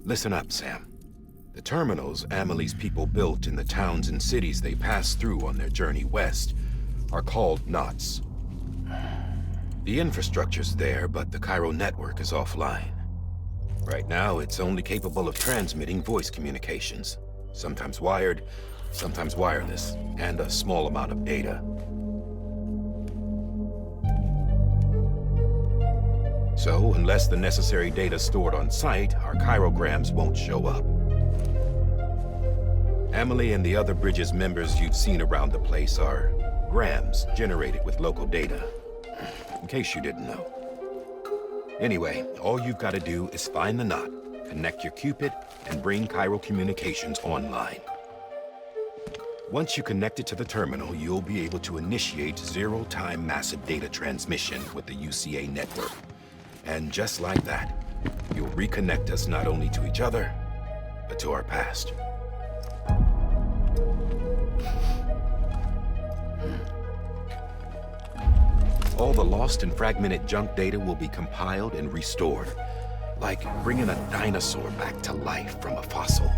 Listen up, Sam. The terminals Amelie's people built in the towns and cities they passed through on their journey west are called knots. The infrastructure's there, but the Cairo network is offline. Right now, it's only capable of transmitting voice communications, sometimes wired, sometimes wireless, and a small amount of data. So, unless the necessary data stored on site, our chirograms won't show up. Amelie and the other Bridges members you've seen around the place are grams generated with local data, in case you didn't know. Anyway, all you've got to do is find the knot, connect your Cupid, and bring Cairo communications online. Once you connect it to the terminal, you'll be able to initiate zero-time massive data transmission with the UCA network. And just like that, you'll reconnect us not only to each other, but to our past. All the lost and fragmented junk data will be compiled and restored, like bringing a dinosaur back to life from a fossil.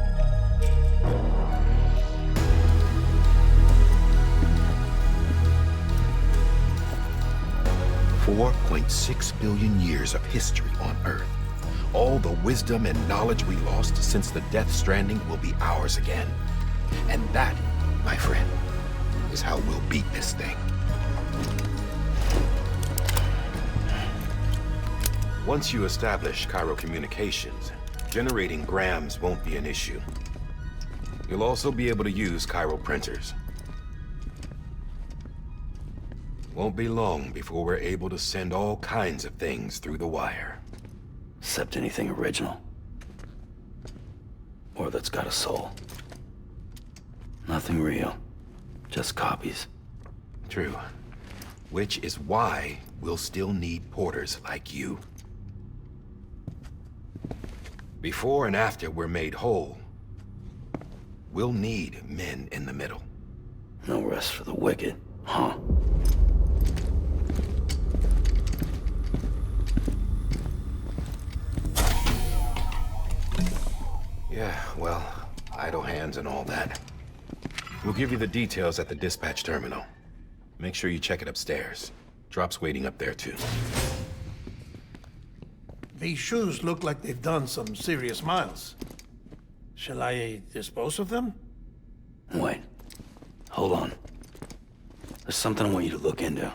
$4.6 billion years of history on Earth. All the wisdom and knowledge we lost since the death Stranding will be ours again. And that, my friend, is how we'll beat this thing. Once you establish Cairo communications, generating grams won't be an issue. You'll also be able to use Cairo printers. Won't be long before we're able to send all kinds of things through the wire. Except anything original. Or that's got a soul. Nothing real. Just copies. True. Which is why we'll still need porters like you. Before and after we're made whole, we'll need men in the middle. No rest for the wicked, huh? Yeah, well, idle hands and all that. We'll give you the details at the dispatch terminal. Make sure you check it upstairs. Drop's waiting up there, too. These shoes look like they've done some serious miles. Shall I dispose of them? Wait. Hold on. There's something I want you to look into.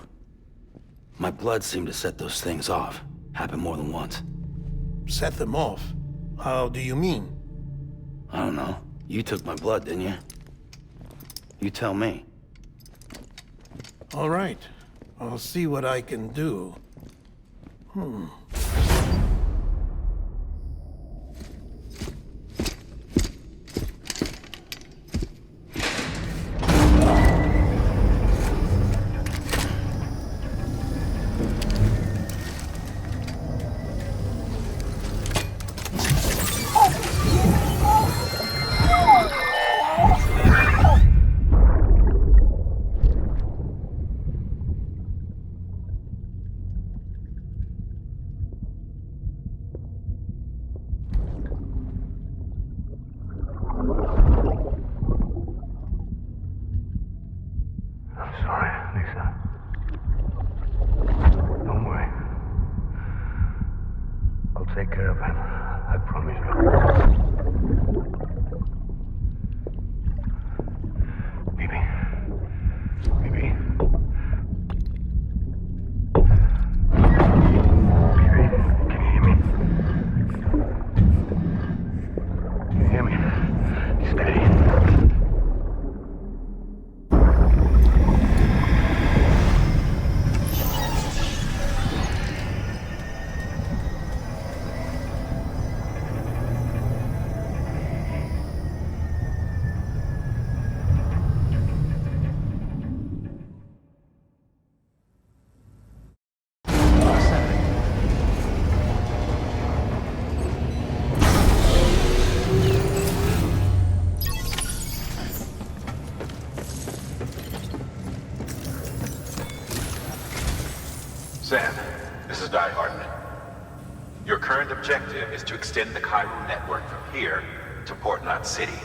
My blood seemed to set those things off. Happened more than once. Set them off? How do you mean? I don't know. You took my blood, didn't you? You tell me. All right. I'll see what I can do. Take care of him. I promise you. Baby. Baby. Baby, can you hear me? Can you hear me? Steady. objective is to extend the Chiral network from here to Port Knot City.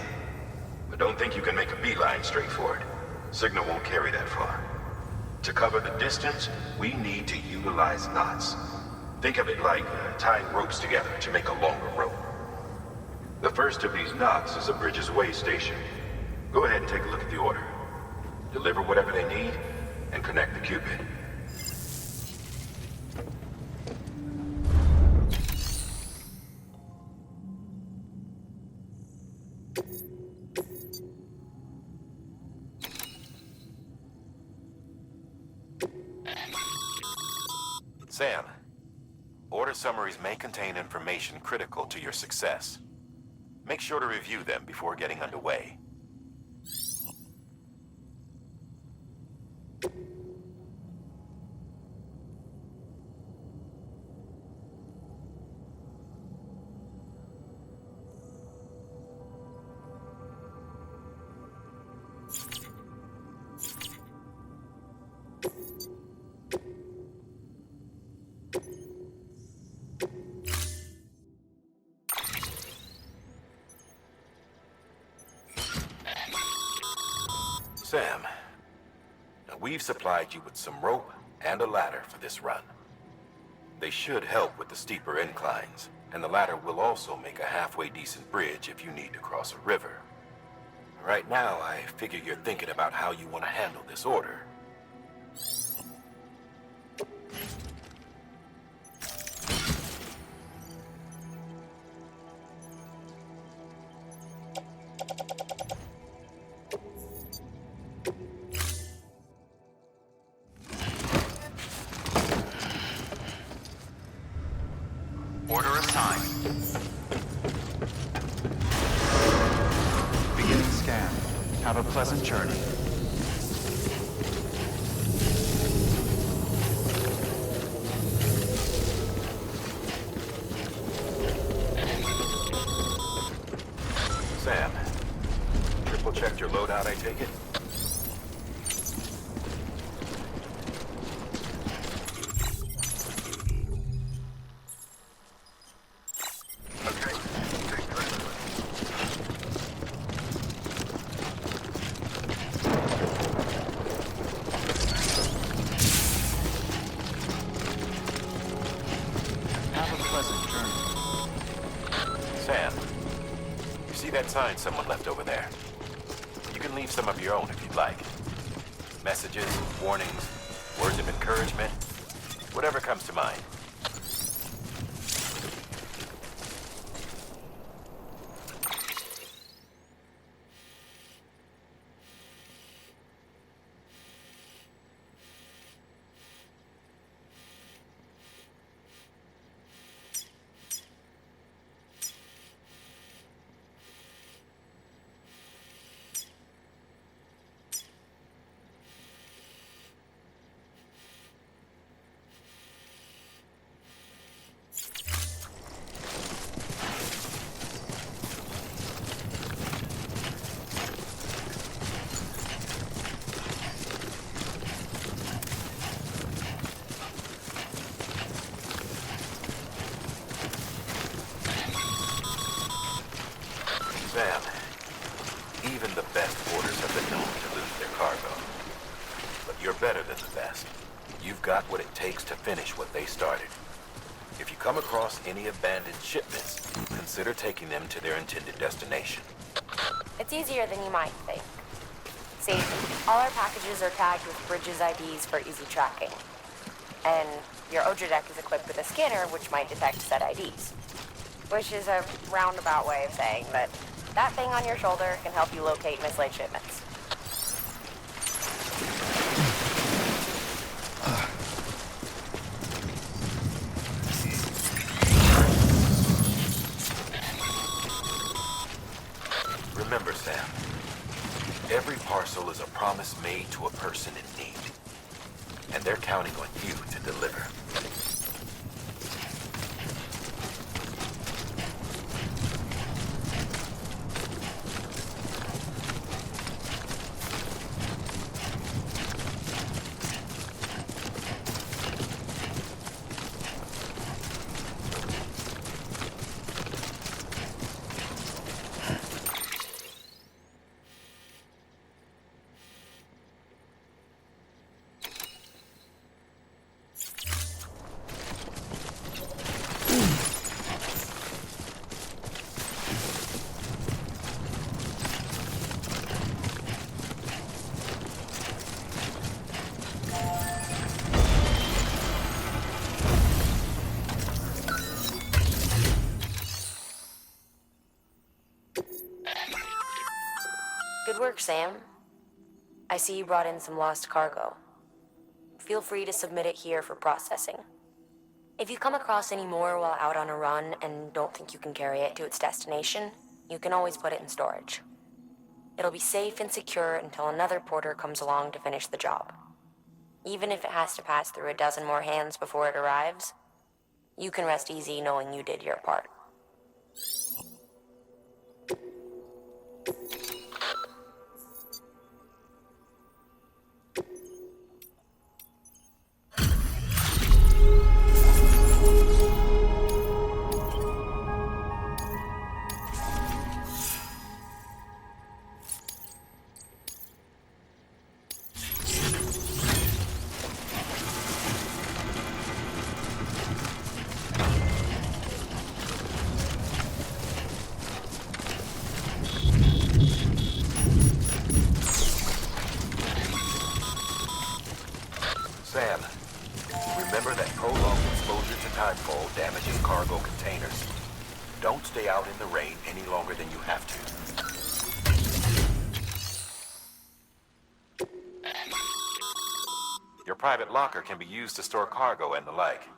But don't think you can make a beeline straight for it. Signal won't carry that far. To cover the distance, we need to utilize knots. Think of it like tying ropes together to make a longer rope. The first of these knots is a Bridges Way station. Go ahead and take a look at the order. Deliver whatever they need, and connect the Cupid. Sam, order summaries may contain information critical to your success. Make sure to review them before getting underway. Sam, now we've supplied you with some rope and a ladder for this run. They should help with the steeper inclines, and the ladder will also make a halfway decent bridge if you need to cross a river. Right now, I figure you're thinking about how you want to handle this order. Order assigned. Beginning scan. Have a pleasant journey. Sam, triple checked your loadout, I take it? Sam, you see that sign someone left over there? You can leave some of your own if you'd like. Messages, warnings, words of encouragement, whatever comes to mind. Sam, even the best porters have been known to lose their cargo. But you're better than the best. You've got what it takes to finish what they started. If you come across any abandoned shipments, consider taking them to their intended destination. It's easier than you might think. See, all our packages are tagged with Bridges IDs for easy tracking. And your Odra deck is equipped with a scanner which might detect set IDs. Which is a roundabout way of saying that that thing on your shoulder can help you locate mislaid shipments. Remember, Sam, every parcel is a promise made to a person in need. And they're counting on you to deliver. Good work, Sam. I see you brought in some lost cargo. Feel free to submit it here for processing. If you come across any more while out on a run and don't think you can carry it to its destination, you can always put it in storage. It'll be safe and secure until another porter comes along to finish the job. Even if it has to pass through a dozen more hands before it arrives, you can rest easy knowing you did your part. Sam, remember that prolonged exposure to timefall damages cargo containers. Don't stay out in the rain any longer than you have to. Your private locker can be used to store cargo and the like.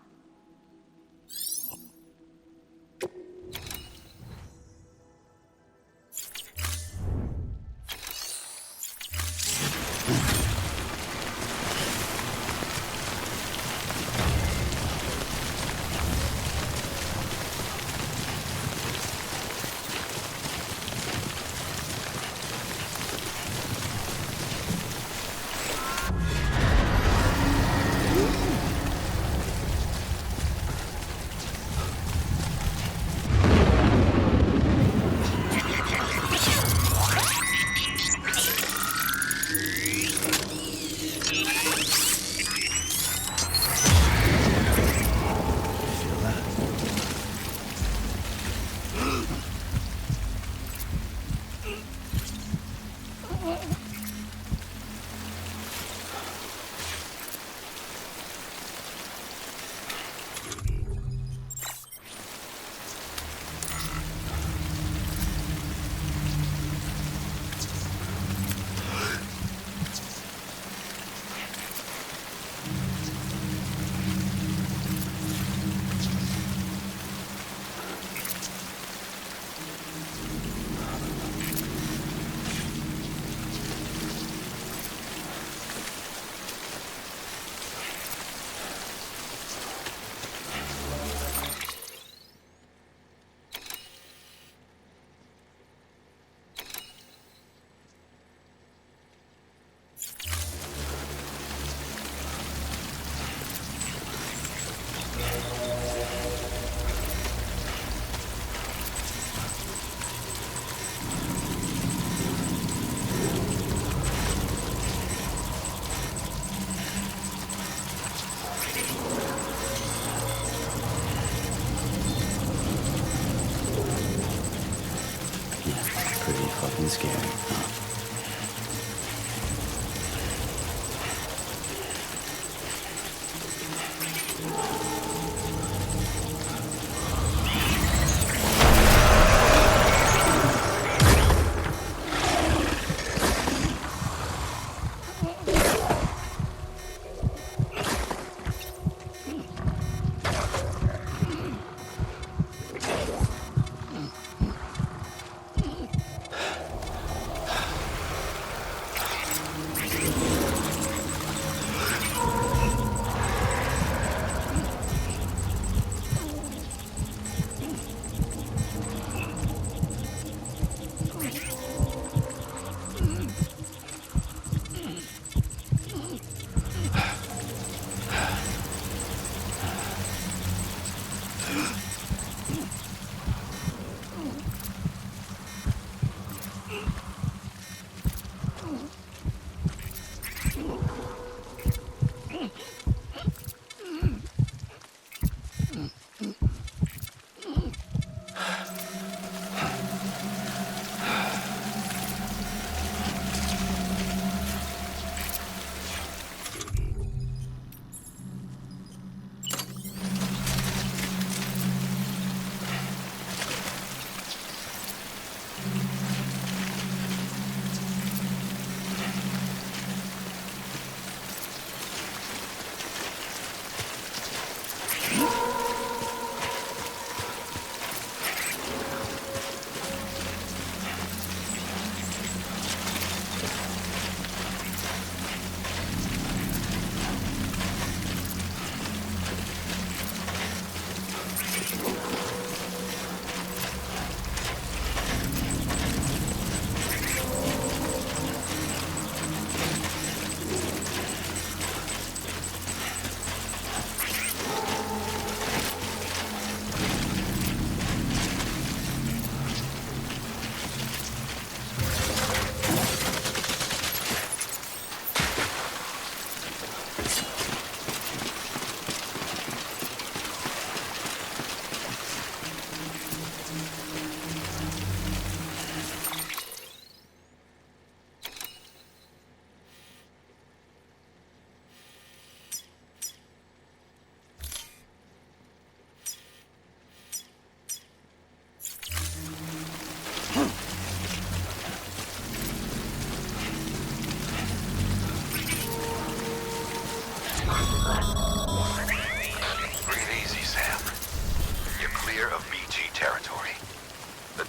Pretty fucking scary, huh?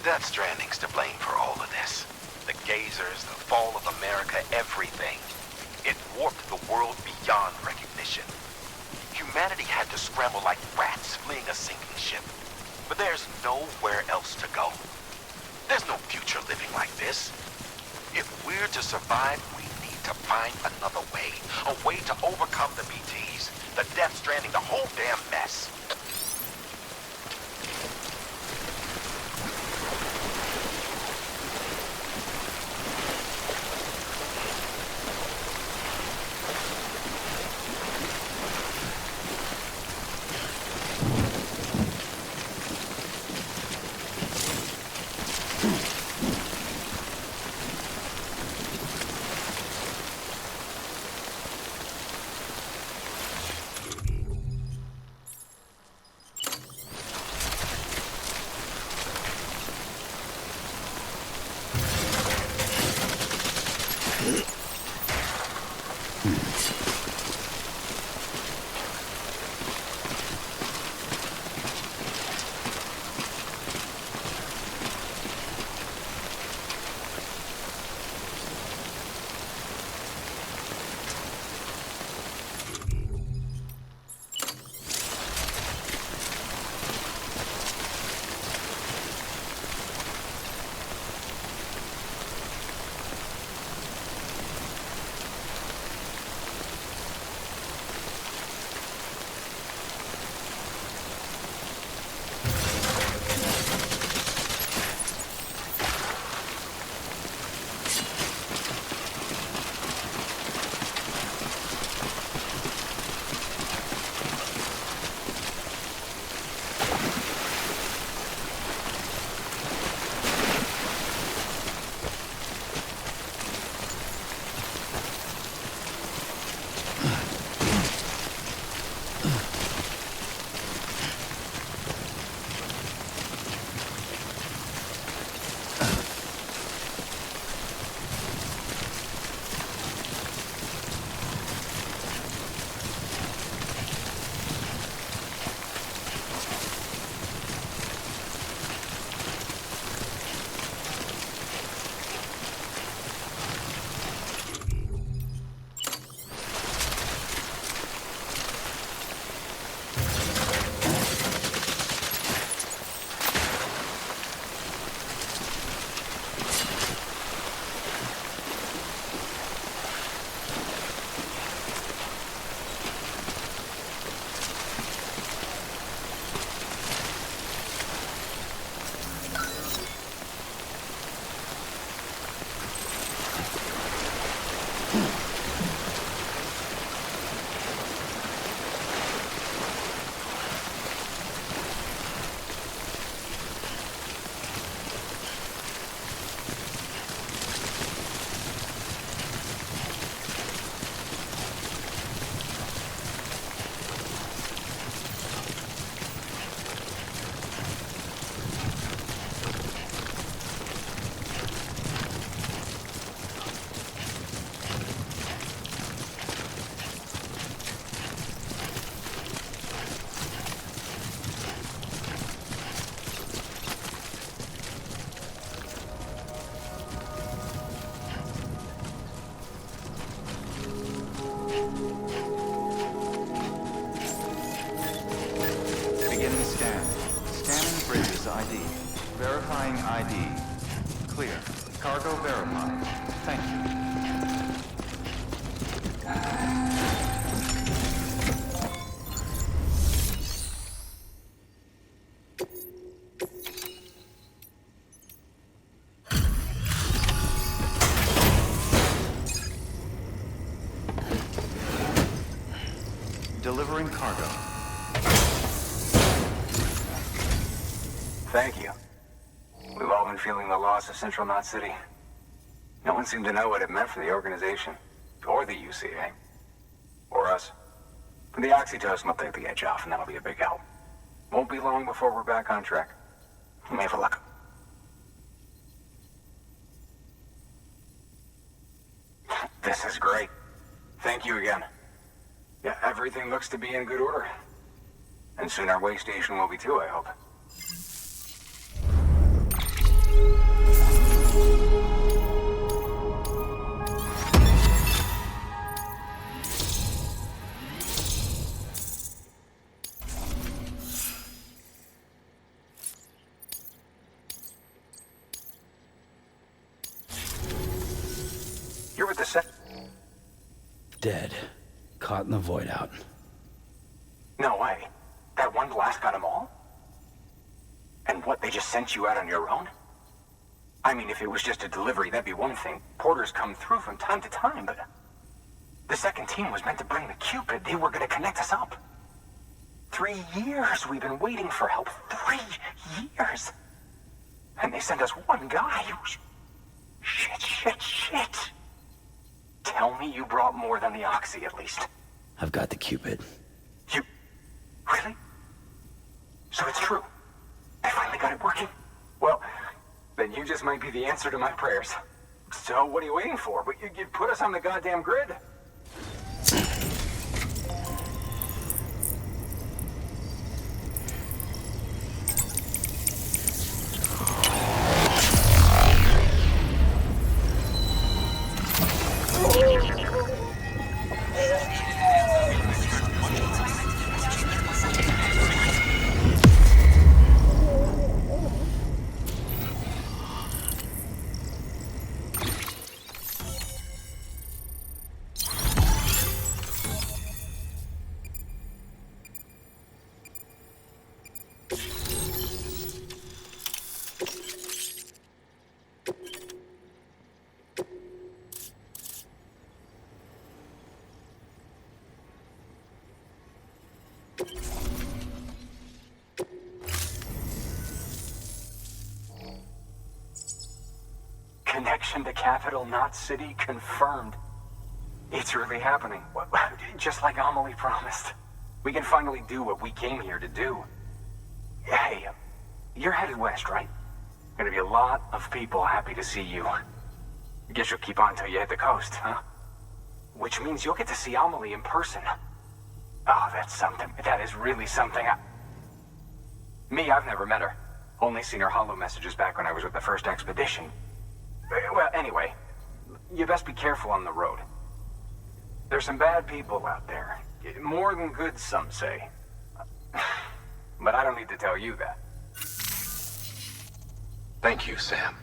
Death Stranding's to blame for all of this. The gazers, the fall of America, everything. It warped the world beyond recognition. Humanity had to scramble like rats fleeing a sinking ship. But there's nowhere else to go. There's no future living like this. If we're to survive, we need to find another way. A way to overcome the BTs, the Death Stranding, the whole damn mess. ID. Verifying ID. Clear. Cargo verified. Thank you. Delivering cargo. Thank you. We've all been feeling the loss of Central Knot City. No one seemed to know what it meant for the organization, or the UCA, or us. The oxytocin will take the edge off, and that'll be a big help. Won't be long before we're back on track. You may have a luck. This is great. Thank you again. Yeah, everything looks to be in good order. And soon our way station will be too, I hope. Dead. Caught in the void out. No way. That one blast got them all? And what, they just sent you out on your own? I mean, if it was just a delivery, that'd be one thing. Porters come through from time to time, but... The second team was meant to bring the Cupid. They were gonna connect us up. 3 years we've been waiting for help. 3 years! And they sent us one guy. Shit. Tell me you brought more than the Oxy, at least. I've got the Cupid. You... Really? So it's true. I finally got it working. Well, then you just might be the answer to my prayers. So what are you waiting for? But you put us on the goddamn grid. Connection to capital, not city, confirmed. It's really happening. Just like Amelie promised. We can finally do what we came here to do. Hey, you're headed west, right? Gonna be a lot of people happy to see you. I guess you'll keep on till you hit the coast, huh? Which means you'll get to see Amelie in person. Oh, that's something. That is really something. Me, I've never met her. Only seen her holo messages back when I was with the first expedition. Well, anyway, you best be careful on the road. There's some bad people out there. More than good, some say. But I don't need to tell you that. Thank you, Sam.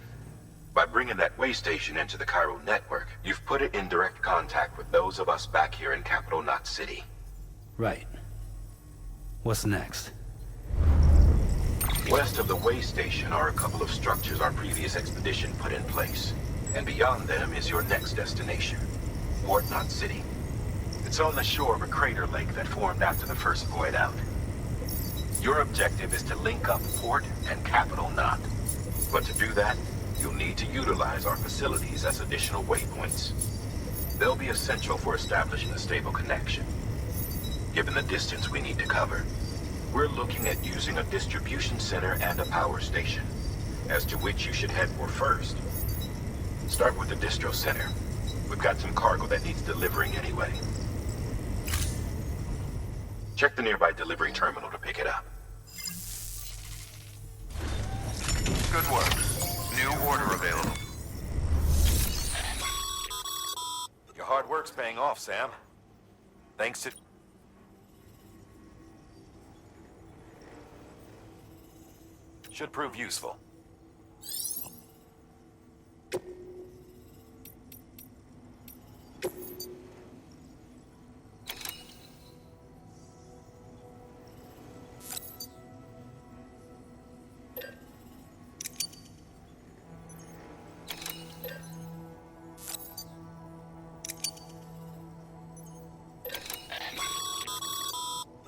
By bringing that way station into the Cairo network, you've put it in direct contact with those of us back here in Capital Knot City. Right. What's next? West of the way station are a couple of structures our previous expedition put in place. And beyond them is your next destination, Port Knot City. It's on the shore of a crater lake that formed after the first void out. Your objective is to link up Port and Capital Knot. But to do that, you'll need to utilize our facilities as additional waypoints. They'll be essential for establishing a stable connection. Given the distance we need to cover, we're looking at using a distribution center and a power station, as to which you should head for first. Start with the distro center. We've got some cargo that needs delivering anyway. Check the nearby delivery terminal to pick it up. Good work. New order available. Your hard work's paying off, Sam. Thanks to... Should prove useful.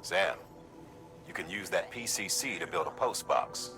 Sam, you can use that PCC to build a post box.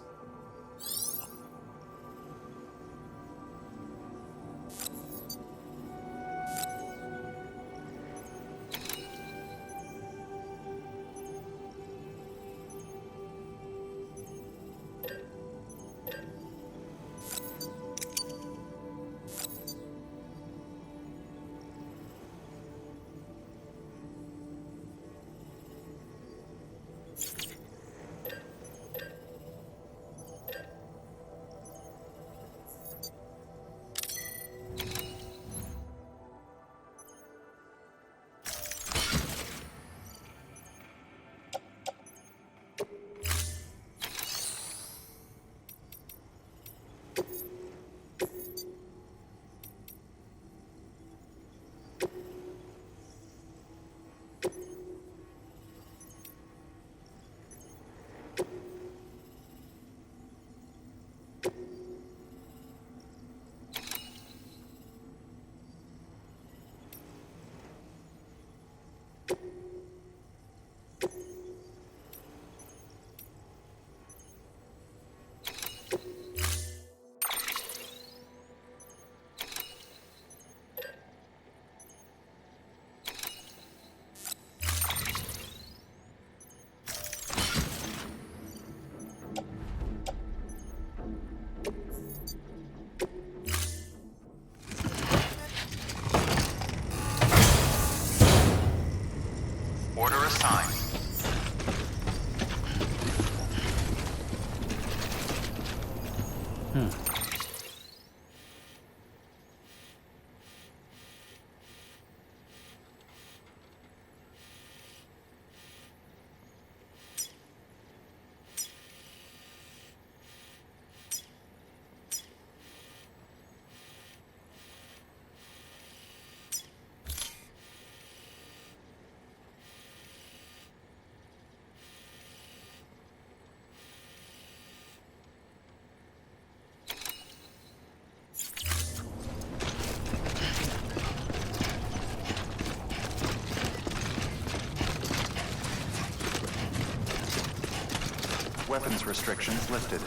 Weapons restrictions lifted.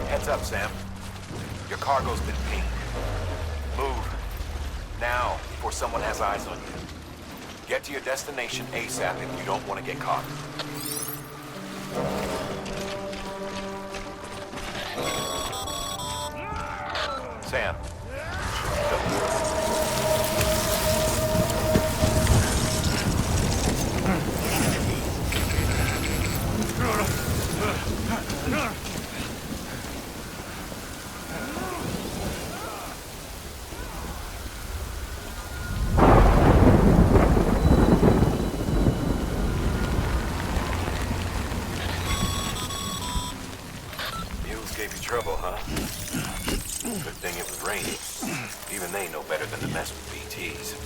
Heads up, Sam. Your cargo's been pinged. Move. Now, before someone has eyes on you. Get to your destination ASAP if you don't want to get caught. Sam. Gave you trouble, huh? Good thing it was raining. Even they know better than to mess with BTs.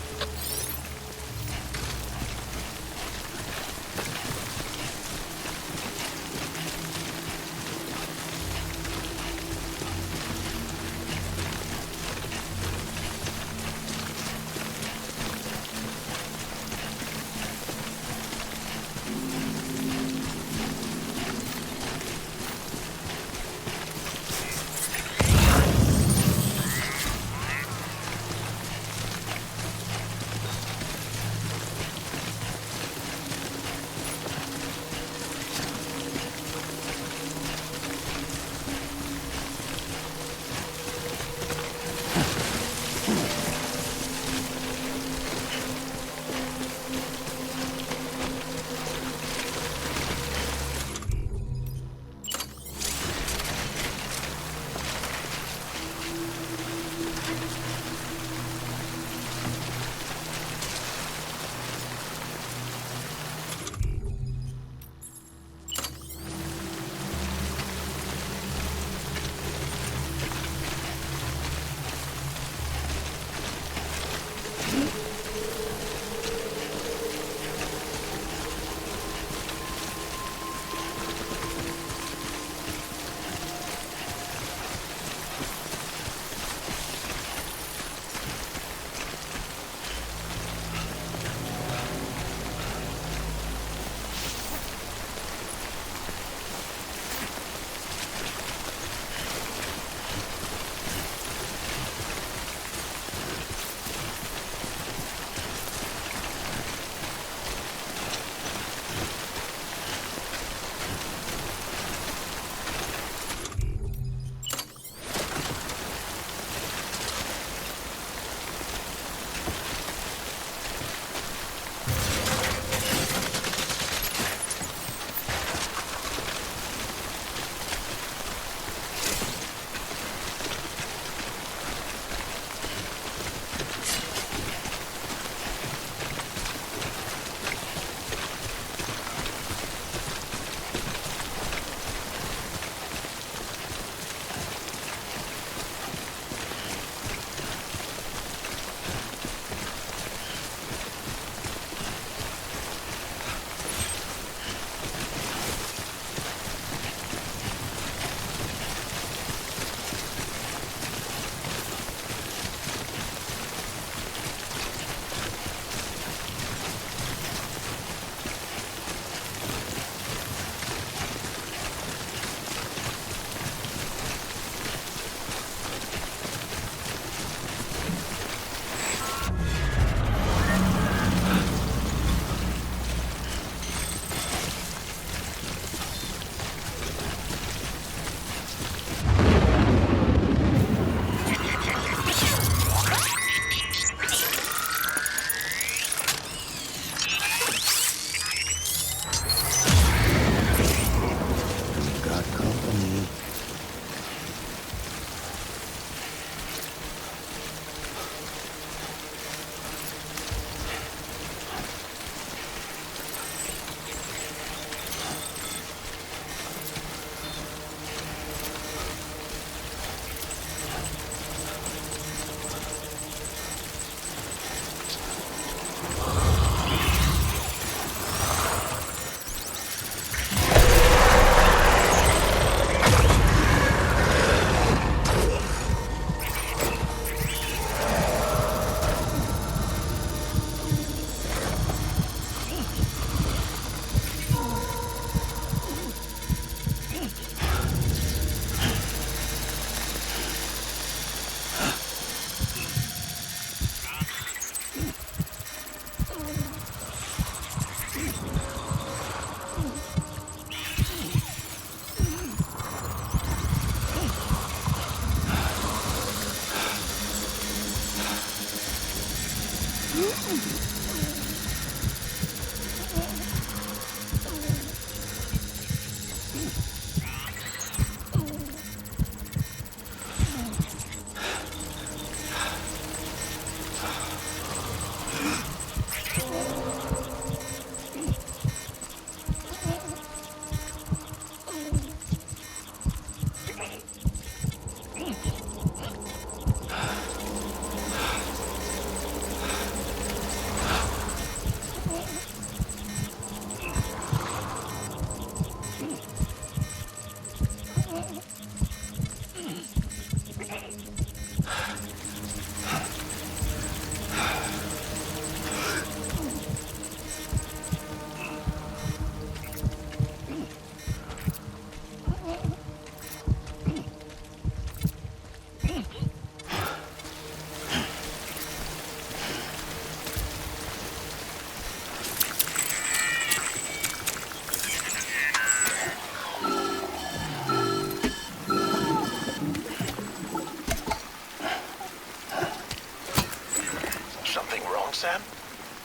Something wrong, Sam?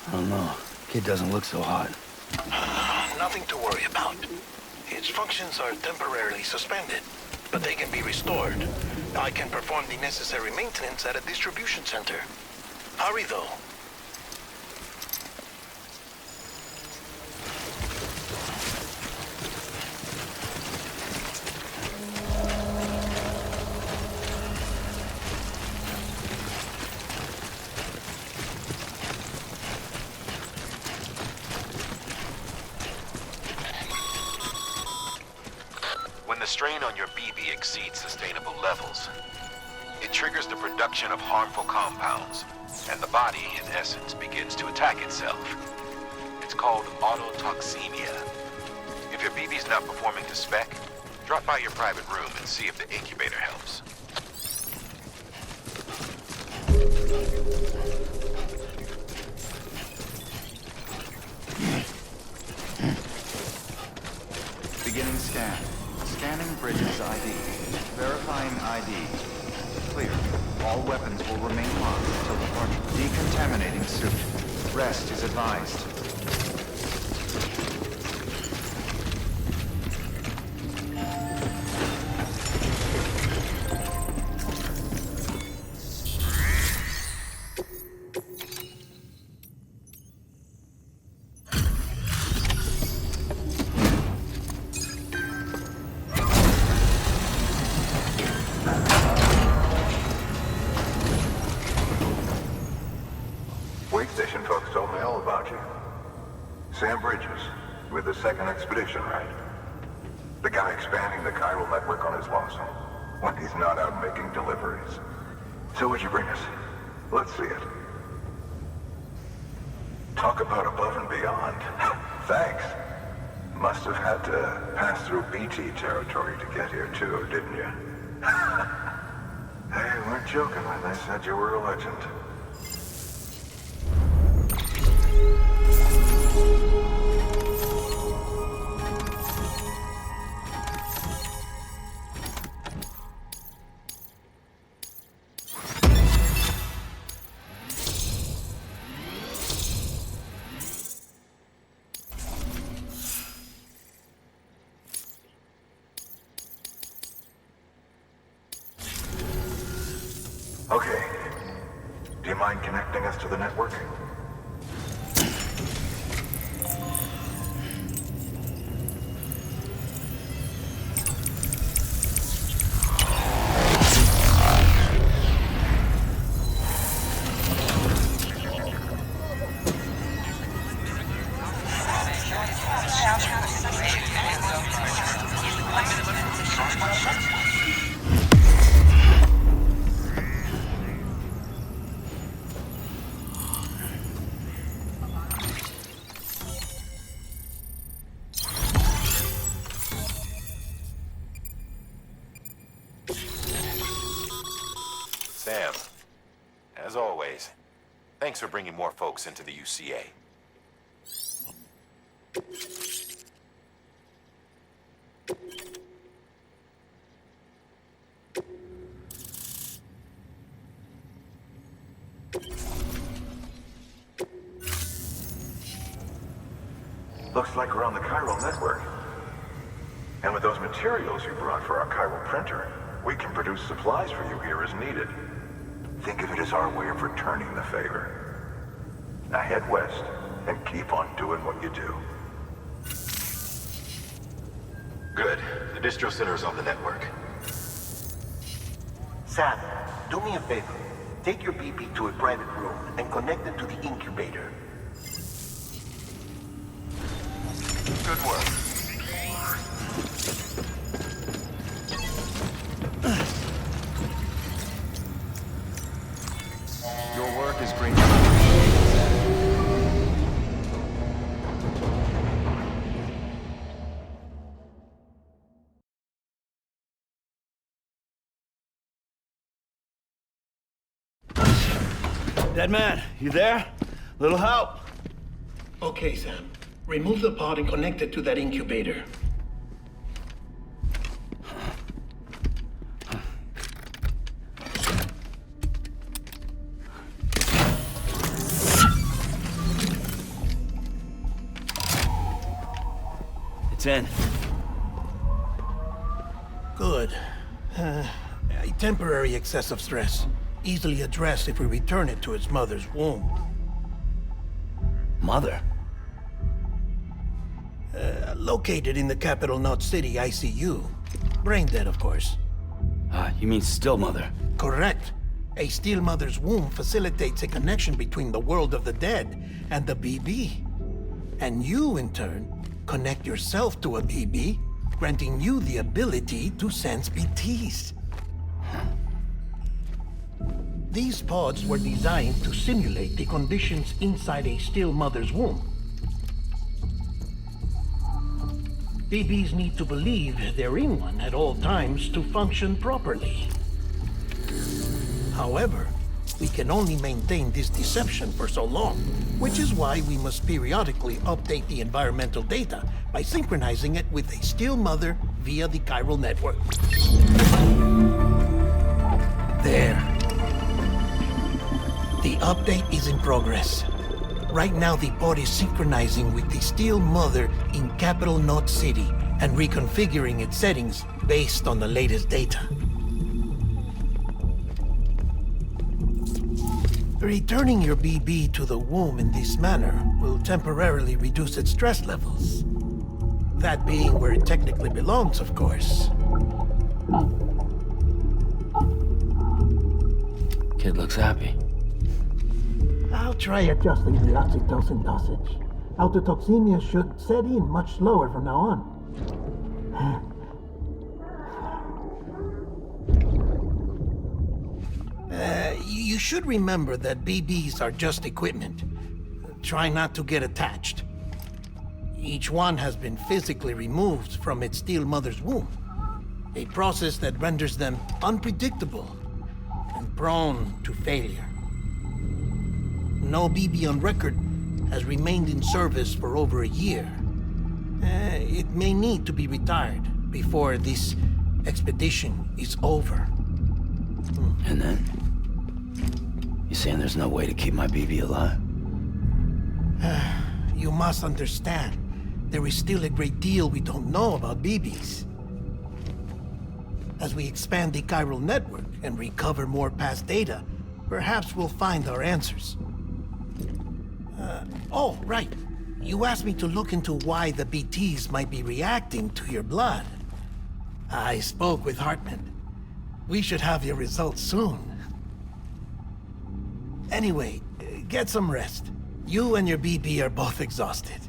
I don't know. Kid doesn't look so hot. Nothing to worry about. Its functions are temporarily suspended, but they can be restored. I can perform the necessary maintenance at a distribution center. Hurry, though. When the strain on your BB exceeds sustainable levels, it triggers the production of harmful compounds, and the body, in essence, begins to attack itself. It's called autotoxemia. If your BB's not performing to spec, drop by your private room and see if the incubator helps. Beginning scan. Scanning Bridges ID. Verifying ID. Clear. All weapons will remain locked until departure. Decontaminating suit. Rest is advised. Wake station folks told me all about you. Sam Bridges, with the second expedition, right? The guy expanding the chiral network on his lonesome, when he's not out making deliveries. So what'd you bring us? Let's see it. Talk about above and beyond. Thanks. Must have had to pass through BT territory to get here too, didn't you? They weren't joking when they said you were a legend. Okay. Do you mind connecting us to the network? Sam, as always, thanks for bringing more folks into the UCA. Looks like we're on the chiral network. And with those materials you brought for our chiral printer, we can produce supplies for you here as needed. Think of it as our way of returning the favor. Now head west and keep on doing what you do. Good. The distro center is on the network. Sam, do me a favor. Take your BB to a private room and connect it to the incubator. Good work. Dead man, you there? Little help? Okay, Sam. Remove the pod and connect it to that incubator. It's in. Good. A temporary excess of stress. Easily addressed if we return it to its mother's womb. Mother? Located in the capital Knot City ICU. Brain dead, of course. You mean still mother? Correct. A still mother's womb facilitates a connection between the world of the dead and the BB. And you, in turn, connect yourself to a BB, granting you the ability to sense BTs. These pods were designed to simulate the conditions inside a still mother's womb. BBs need to believe they're in one at all times to function properly. However, we can only maintain this deception for so long, which is why we must periodically update the environmental data by synchronizing it with a still mother via the chiral network. There. The update is in progress. Right now, the pod is synchronizing with the still mother in capital Knot City and reconfiguring its settings based on the latest data. Returning your BB to the womb in this manner will temporarily reduce its stress levels. That being where it technically belongs, of course. Kid looks happy. I'll try adjusting the oxytocin dosage. Autotoxemia should set in much slower from now on. You should remember that BBs are just equipment. Try not to get attached. Each one has been physically removed from its still mother's womb. A process that renders them unpredictable and prone to failure. No BB on record has remained in service for over a year. It may need to be retired before this expedition is over. And then? You saying there's no way to keep my BB alive? You must understand, there is still a great deal we don't know about BBs. As we expand the chiral network and recover more past data, perhaps we'll find our answers. Oh, right. You asked me to look into why the BTs might be reacting to your blood. I spoke with Hartman. We should have your results soon. Anyway, get some rest. You and your BB are both exhausted.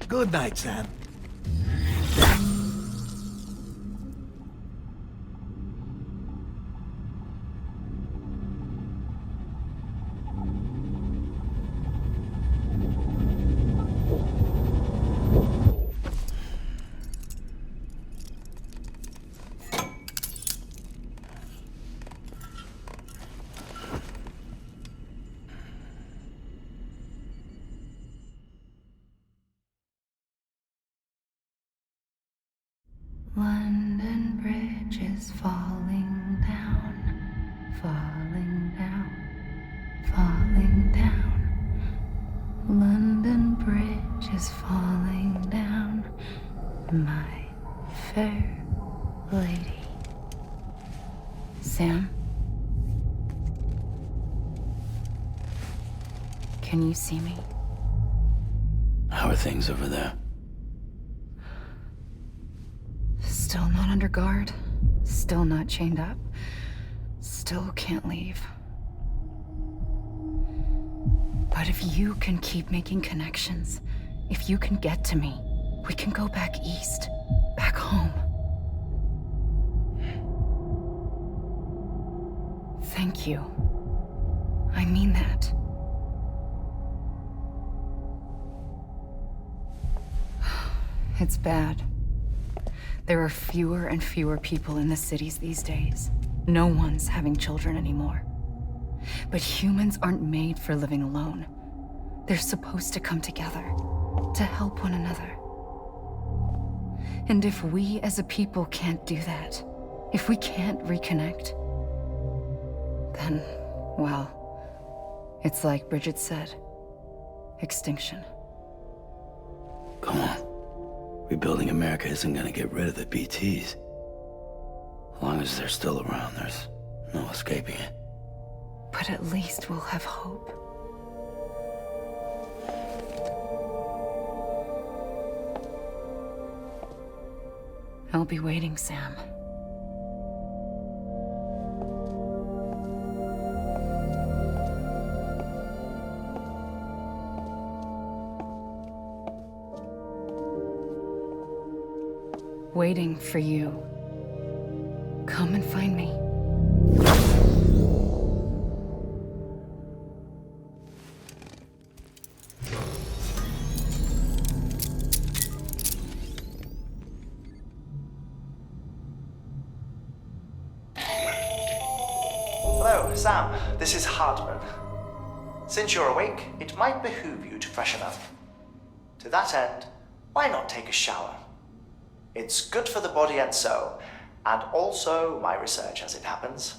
Good night, Sam. London Bridge is falling down, falling down, falling down. London Bridge is falling down, my fair lady. Sam? Can you see me? How are things over there? Still not under guard, still not chained up, still can't leave. But if you can keep making connections, if you can get to me, we can go back east, back home. Thank you. I mean that. It's bad. There are fewer and fewer people in the cities these days. No one's having children anymore. But humans aren't made for living alone. They're supposed to come together, to help one another. And if we as a people can't do that, if we can't reconnect, then, well, it's like Bridget said, extinction. Come on. Rebuilding America isn't gonna get rid of the BTs. As long as they're still around, there's no escaping it. But at least we'll have hope. I'll be waiting, Sam. Waiting for you. Come and find me. Hello, Sam. This is Hartman. Since you're awake, it might behoove you to freshen up. To that end, why not take a shower? It's good for the body and soul, and also my research as it happens.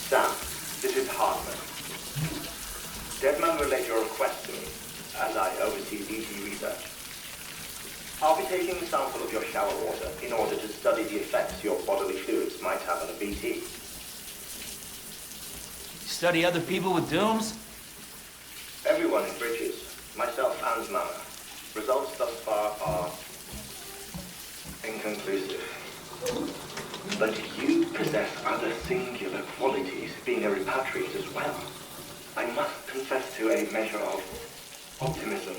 Sam, this is Hartman. Deadman relayed your request to me, as I oversee BT research. I'll be taking a sample of your shower water in order to study the effects your bodily fluids might have on a BT. Study other people with dooms? Everyone in Bridges, myself and Mama. Results thus far are inconclusive. But you possess other singular qualities, being a repatriate as well. I must confess to a measure of optimism.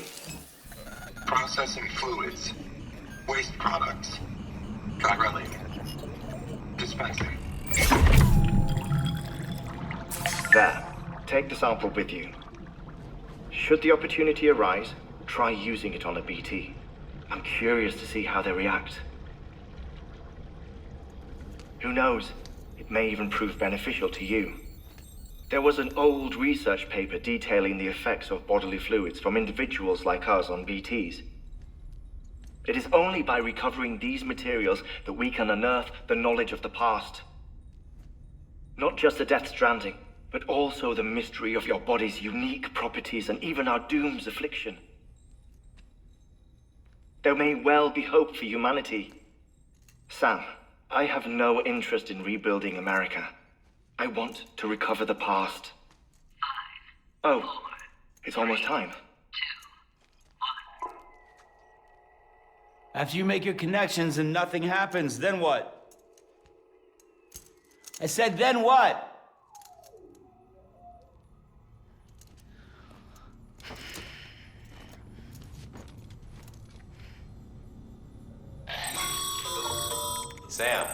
Processing fluids. Waste products. Drilling. Dispensing. There. Take the sample with you. Should the opportunity arise, try using it on a BT. I'm curious to see how they react. Who knows? It may even prove beneficial to you. There was an old research paper detailing the effects of bodily fluids from individuals like us on BTs. It is only by recovering these materials that we can unearth the knowledge of the past. Not just the Death Stranding, but also the mystery of your body's unique properties and even our doom's affliction. There may well be hope for humanity. Sam, I have no interest in rebuilding America. I want to recover the past. 5, 4, it's almost time. 2, 1. After you make your connections and nothing happens, then what? I said, then what? Sam,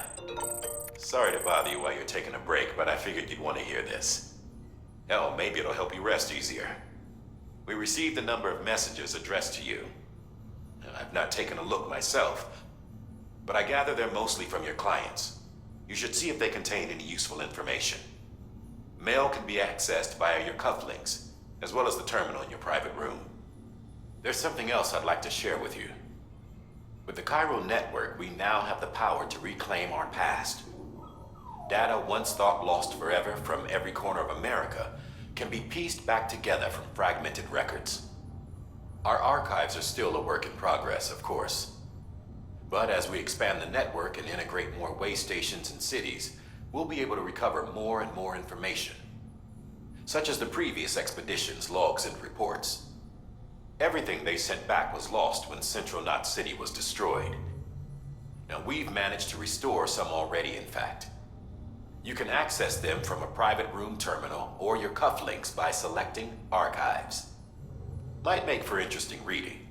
sorry to bother you while you're taking a break, but I figured you'd want to hear this. Hell, maybe it'll help you rest easier. We received a number of messages addressed to you. I've not taken a look myself, but I gather they're mostly from your clients. You should see if they contain any useful information. Mail can be accessed via your cufflinks, as well as the terminal in your private room. There's something else I'd like to share with you. With the Chiral network, we now have the power to reclaim our past. Data once thought lost forever from every corner of America can be pieced back together from fragmented records. Our archives are still a work in progress, of course. But as we expand the network and integrate more way stations and cities, we'll be able to recover more and more information, such as the previous expedition's logs and reports. Everything they sent back was lost when Central Knot City was destroyed. Now we've managed to restore some already, in fact. You can access them from a private room terminal or your cufflinks by selecting Archives. Might make for interesting reading.